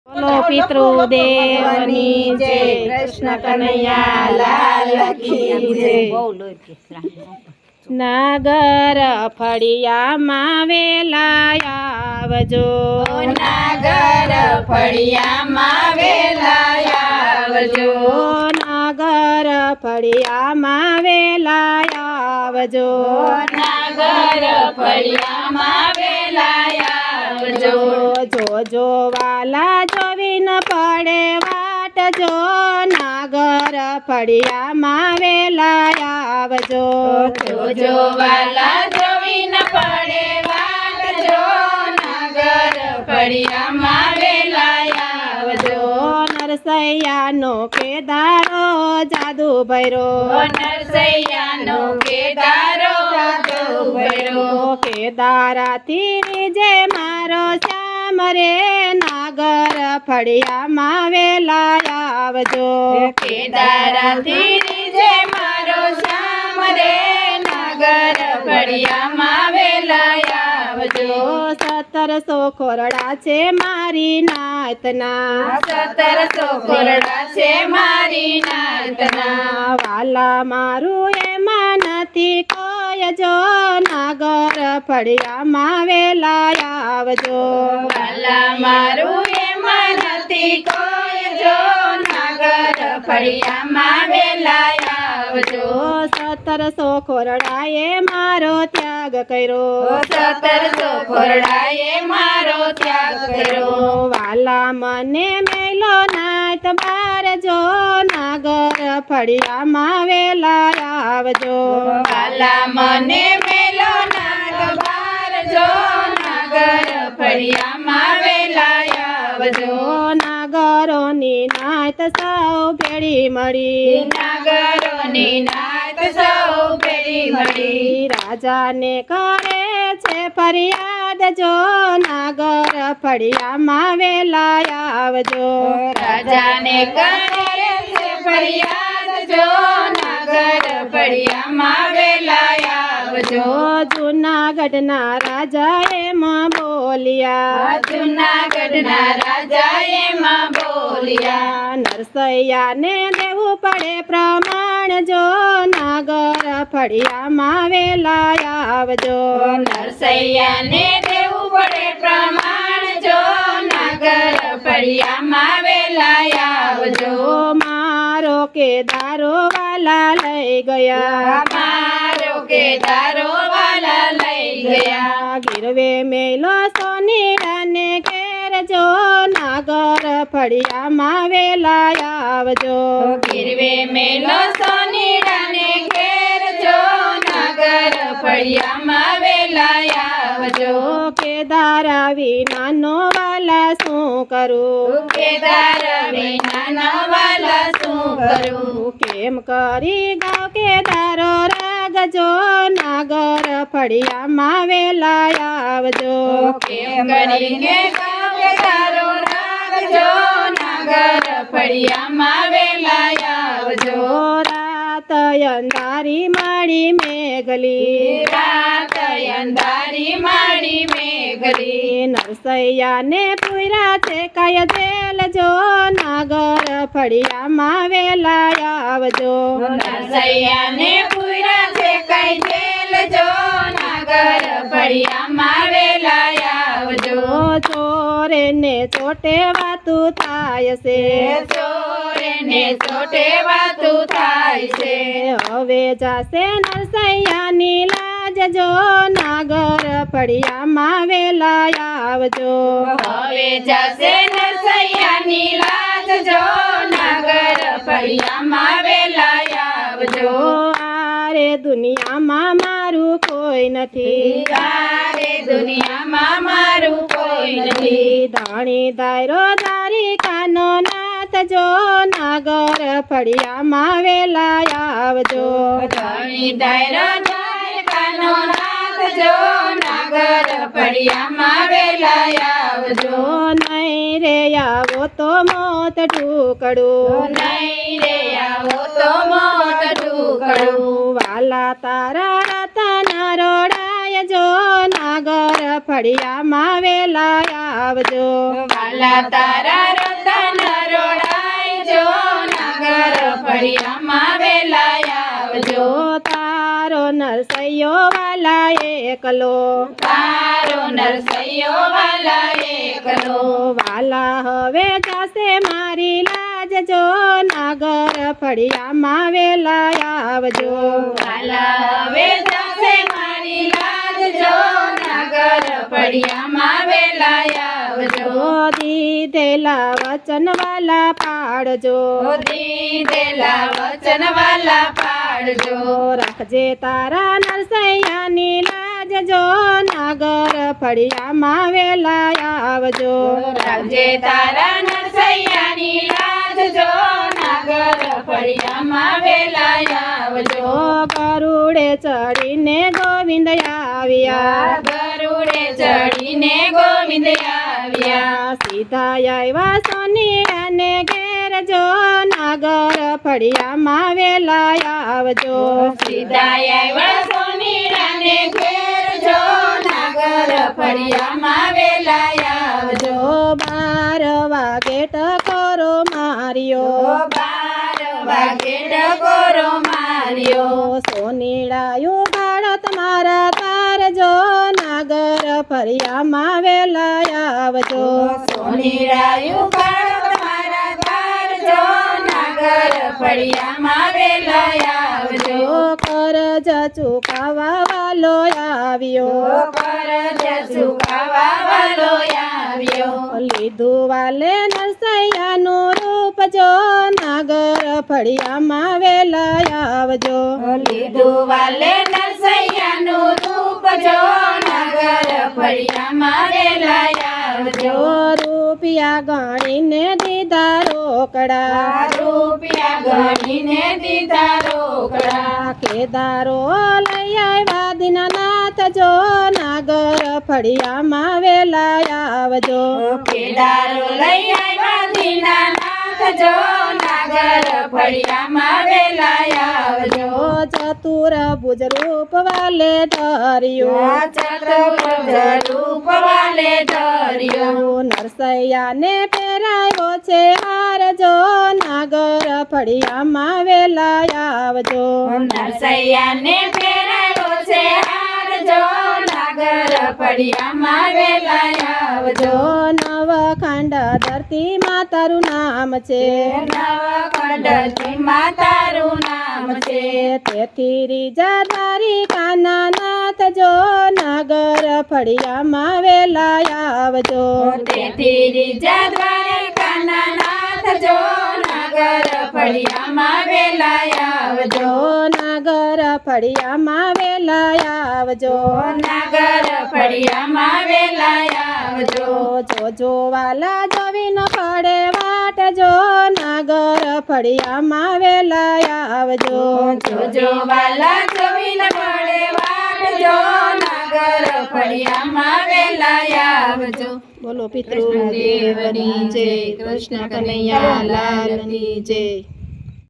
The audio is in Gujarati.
બોલો પિતૃદેવની જય, કૃષ્ણ કનૈયા લાલ કી જય। નાગર ફળિયામાં વેલા આવજો, નાગર ફળિયામાં વેલા આવજો, નાગર ફળિયામાં વેલા આવજો, નાગર ફળિયામાં વેલા આવજો। જોજો વાલા જોવી ન પડે વાટ જો, નાગર ફળિયામાં વેલા આવજો, જોજો વાલા જોવી ન પડે વાટ જો, નાગર ફળિયામાં વેલા આવજો। નરસૈયાનો કેદારો જાદુ ભૈરો, નરસૈયાનો કેદારો જાદુ ભર્યો, કેદારાથી જે મારો શ્યામ રે, નાગર ફળિયામાં વેલા આવજો, કેદારાથી જે મારો શ્યામ રે, નાગર ફળિયામાં વેલા આવજો। 1700 ખોરડા છે મારી નાતના, 1700 ખોરડા છે મારી નાતના, વાલા મારું એમાં નથી કોઈ જો, નાગર ફળિયામાં વેલા આવજો, વાલા મારું એમાં નથી કોઈ જો, નાગર ફળિયામાં વેલા આવજો। 1700 ખોરડાએ મારો ત્યાગ કર્યો, 1700 ખોરડાએ મારો ત્યાગ કર્યો, વાલા મને મેલો નાત બાર જો, નાગર ફળિયામાં વેલા આવજો, વાલા મને મેલો નાગ બાર જો, નાગર ફળિયામાં વેલા આવજો। નાગરોની નાત સૌ ભેળી મળી, નાગરોની નાત સૌ ભેળી મળી, રાજાને કરે છે ફરિયાદ જો, નાગર ફળિયામાં વેલા આવજો, રાજાને કરે છે ફરિયાદ જો, નાગર ફળિયામાં વેલા આવજો। જૂનાગઢના રાજા એમ બોલ્યા, જૂનાગઢના રાજા એમાં બોલ્યા, નરસૈયાને દેવું પડે પ્રમાણ જો, નાગર ફળિયામાં વેલા આવજો, નરસૈયાને દેવું પડે પ્રમાણ જો, નાગર ફળિયામાં વેલા આવજો। મારો કેદારો વાલા લઈ ગયા, મારો કેદારો વાલા લઈ ગયા, ગીરવે મેલો સોનીરાને ઘેર જો, નાગર ફળિયામાં વેલા આવજો, ગીરવે મેલો સોનીડાને ઘેર જો, નાગર ફળિયામાં વેલા આવજો। કેદારા વિનાનો વાલા શું કરું, કેદાર વિના વાલા શું કરું, કેમ કરી ગાવ કેદારો રાગ જો, નાગર ફળિયામાં વેલા આવજો, કેમ કરીને ગાવ કેદારો રાખજો, નાગર ફળિયામાં વેલા આવજો। રાત અંધારી માડી મેઘલી, રાત અંધારી માડી મેઘલી, નરસૈયાને પૂરા છે કાય જેલ જો, નાગર ફળિયામાં વેલા આવજો, નરસૈયાને પૂરા છે કઈ જેલ જો, નાગર ફળિયામાં વેલા આવજો। ચોરે ને ચોટે વાતું થાય છે, ચોરે ને ચોટે વાતું થાય છે, હવે જાશે નરસૈયાની લાજ જો, નાગર ફળિયામાં વેલા આવજો, હવે જશે નરસૈયાની લાજ જો, નાગર ફળિયામાં વેલા આવજો। આરે દુનિયામાં મારું કોઈ નથી, તારે દુનિયામાં મારું કોઈ નથી, ધાણી દાયરો ધારી કાનો નાથ જો, નાગર ફળિયામાં વેલા આવજો, ધણી દાયરો દ્વારકાનો નાથ જો, નાગર ફળિયામાં વેલા આવજો। નહીં રે આવો તો મોત ઢૂકડું, નહીં રે આવો તો મોત ઢૂકડું, વાલા તારા રતન રોડાય જો, નાગર ફળિયામાં વેલા આવજો વાલા તારા રતન રોડાઈજો નગર ફળિયામાં વેલા આવજો તારો નરસૈયો વાલા એકલો તારો નરસૈયો વાલા એકલો વાલા હવે જશે મારી લાજ જો નાગર ફળિયામાં વેલા આવજો વાલા હવે જશે મારી લાજ જો નગર ફળિયામાં વેલા આવજો દીધેલા વચન વાલા પાડજો દીધેલા વચન વાલા પાડજો રાખજે તારા નરસૈયાની લાજ જો નાગર ફળિયામાં વેલા આવજો રાખજે તારા નરસૈયાની લાજ જો નાગર ફળિયામાં વેલા આવજો ગરુડે ચડીને ગોવિંદ આવ્યા ગરુડે ચડીને ગોવિંદ આવ્યા સીધા આવ્યા સોનીયાને ઘેર જો નાગર ફળિયામાં વેલા આવજો સીધા આવ્યા સોનીરાને ઘેર જો નાગર ફળિયામાં વેલા આવજો 12 વાગે ટકોરો માર્યો 12 વાગે ટકોરો માર્યો સોનીડાયું બાળત મારા તારજો નાગર ફળિયામાં વેલા આવજો સોનીરાયું બાળક મારા તારજો નાગર ફળિયામાં વેલા આવજો કરજ ચૂકવવા વાલો આવ્યો કરજ ચૂકવવા વાલો આવ્યો લીધું વાલે નરસૈયાનું રૂપ જો નાગર ફળિયામાં વેલા આવજો લીધું વાલે નરસૈયાનું રૂપ જો નાગર ફળિયામાં વેલા આવજો રૂપિયા ગણીને દીધા રોકડા રૂપિયા ગણીને દીધા રોકડા કેદારો લઈ આવ્યા દીનાનાથ જો નાગર ફળિયામાં વેલા આવજો કેદારો લઈ આવ્યા દીનાનાથ જો નાગર ફળિયામાં વેલા આવજો ચતુર ભુજ રૂપ વાલે ધર્યો ચતુર્ભુજ રૂપ વાલે ધર્યો નરસૈયાને પહેરાયો છે હાર જો નાગર ફળિયામાં વેલા આવજો નરસૈયાને પહેરાયો છે હાર જો નાગર ફળિયામાં વેલા આવજો નવખંડ ધરતી માં તારું નામ છે નવખંડથી માતારું નામ છે તેથી રીજા દ્વારિકાના નાથ જો નાગર ફળિયામાં વેલા આવજો તેથી રીજા દ્વારકાના નાથ જો નાગર ફળિયામાં વેલા આવજો નાગર ફળિયામાં વેલા આવજો નાગર ફળિયામાં વેલા આવજો જોજો વાલા જોવી ન પડે વાટ જો નાગર ફળિયામાં વેલા આવજો જોજો વાલા જોવી ન પડે વાટ જો નાગર ફળિયામાં વેલા આવજો બોલો પિતૃદેવની જય કૃષ્ણ કનૈયા લાલની જય